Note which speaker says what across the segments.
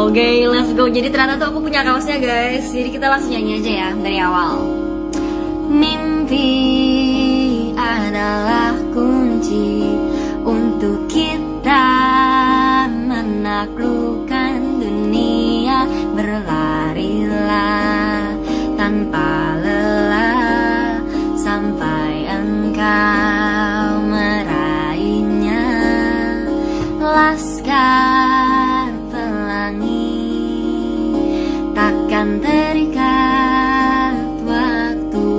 Speaker 1: Oke, let's go. Jadi ternyata tuh aku punya kaosnya guys. Jadi kita langsung nyanyi aja ya dari awal. Mimpi adalah kunci untuk kita menaklukkan dunia. Berlarilah tanpa lelah sampai engkau meraihnya. Laskar pelangi takkan terikat waktu.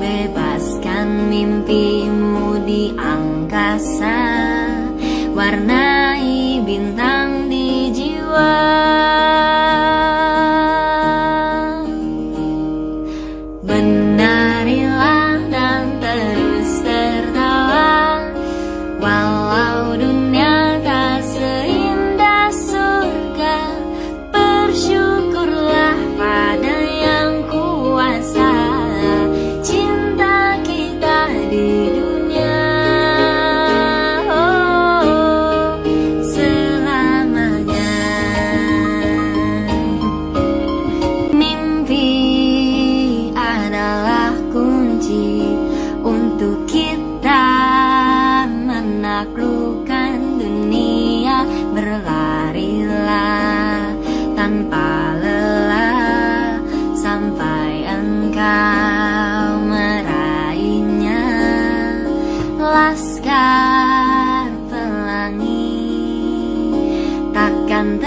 Speaker 1: Bebaskan mimpimu di angkasa, warnai bintang di jiwa. Benarilah dan terus tertawa, walau dunia tak seindah surga. Bersyukurlah pada yang kuasa cinta kita di dunia. Oh, selamanya. Mimpi adalah kunci untuk kita menaklukkan dunia. Berlarilah tanpa lelah sampai engkau meraihnya. Laskar pelangi takkan